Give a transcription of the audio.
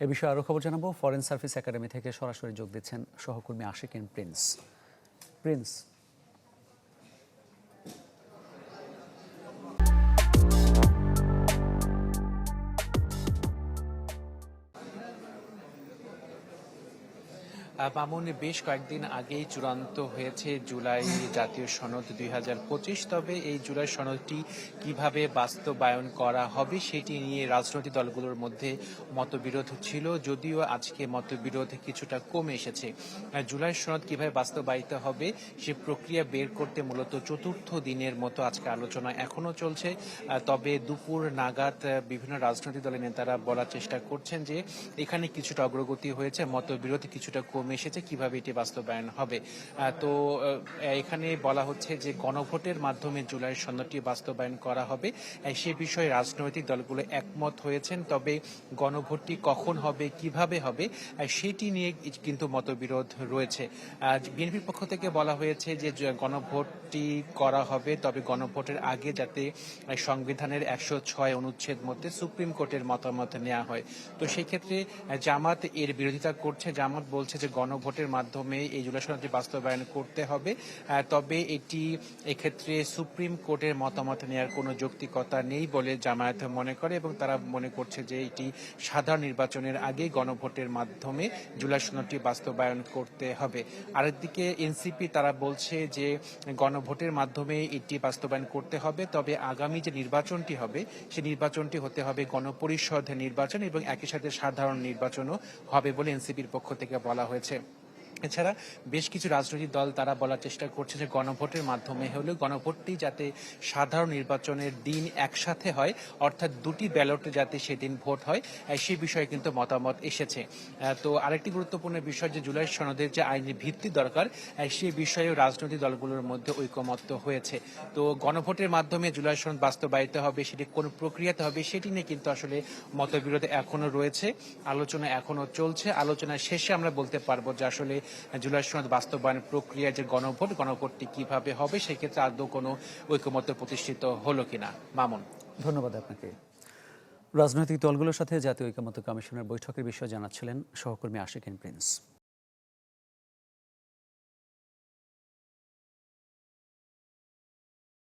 এ বিষয়ে আরও খবর জানাবো। ফরেন সার্ভিস একাডেমি থেকে সরাসরি যোগ দিচ্ছেন সহকর্মী আশিকিন প্রিন্স। প্রিন্স, মামুন, বেশ কয়েকদিন আগেই চূড়ান্ত হয়েছে জুলাই জাতীয় সনদ 2025। তবে এই জুলাই সনদটি কিভাবে বাস্তবায়ন করা হবে সেটি নিয়ে রাজনৈতিক দলগুলোর মধ্যে মতবিরোধ ছিল, যদিও আজকে মতবিরোধ কিছুটা কমে এসেছে। জুলাই সনদ কিভাবে বাস্তবায়িত হবে সে প্রক্রিয়া বের করতে মূলত চতুর্থ দিনের মতো আজকে আলোচনা এখনো চলছে। তবে দুপুর নাগাদ বিভিন্ন রাজনৈতিক দলের নেতারা বলার চেষ্টা করছেন যে এখানে কিছুটা অগ্রগতি হয়েছে, মতবিরোধ কিছুটা কমে এসেছে, কিভাবে এটি বাস্তবায়ন হবে। তো এখানে বলা হচ্ছে যে গণভোটের মাধ্যমে জুলাই সনদটি বাস্তবায়ন করা হবে, সে বিষয়ে রাজনৈতিক দলগুলো একমত হয়েছেন। তবে গণভোটটি কখন হবে, কিভাবে হবে, সেটি নিয়ে কিন্তু মতবিরোধ রয়েছে। বিএনপির পক্ষ থেকে বলা হয়েছে যে গণভোটটি করা হবে, তবে গণভোটের আগে যাতে সংবিধানের 106 অনুচ্ছেদ মধ্যে সুপ্রিম কোর্টের মতামত নেওয়া হয়। তো সেই ক্ষেত্রে জামাত এর বিরোধিতা করছে। জামাত বলছে যে গণভোটের মাধ্যমে এই জুলাই সনদটি বাস্তবায়ন করতে হবে, তবে এটি এক্ষেত্রে সুপ্রিম কোর্টের মতামত নেওয়ার কোনো যৌক্তিকতা নেই বলে জামায়াত মনে করে, এবং তারা মনে করছে যে এটি সাধারণ নির্বাচনের আগে গণভোটের মাধ্যমে জুলাই সনদটি বাস্তবায়ন করতে হবে। আরেকদিকে এনসিপি তারা বলছে যে গণভোটের মাধ্যমে এটি বাস্তবায়ন করতে হবে, তবে আগামী যে নির্বাচনটি হবে সে নির্বাচনটি হতে হবে গণপরিষদ নির্বাচন এবং একই সাথে সাধারণ নির্বাচনও হবে বলে এনসিপির পক্ষ থেকে বলা হয়েছে। এছাড়া বেশ কিছু রাজনৈতিক দল তারা বলার চেষ্টা করছে যে গণভোটের মাধ্যমে হলেও গণভোটটি যাতে সাধারণ নির্বাচনের দিন একসাথে হয়, অর্থাৎ দুটি ব্যালটে যাতে সেদিন ভোট হয়, সে বিষয়ে কিন্তু মতামত এসেছে। তো আরেকটি গুরুত্বপূর্ণ বিষয় যে জুলাই সনদের যে আইনি ভিত্তি দরকার, সে বিষয়েও রাজনৈতিক দলগুলোর মধ্যে ঐকমত্য হয়েছে। তো গণভোটের মাধ্যমে জুলাই সনদ বাস্তবায়িত হবে, সেটি কোন প্রক্রিয়াতে হবে সেটি নিয়ে কিন্তু আসলে মতবিরোধ এখনো রয়েছে, আলোচনা এখনো চলছে। আলোচনার শেষে আমরা বলতে পারবো যে আসলে জুলাই সনদ বাস্তবায়ন প্রক্রিয়া যে গণভোটটি কিভাবে হবে, সেক্ষেত্রে আদৌ কোনো ঐকমত্য প্রতিষ্ঠিত হলো কিনা। মামুন, ধন্যবাদ আপনাকে। রাজনৈতিক দলগুলোর সাথে জাতীয় ঐকমত্য কমিশনের বৈঠকের বিষয়ে জানাচ্ছিলেন সহকর্মী আশিকিন প্রিন্স।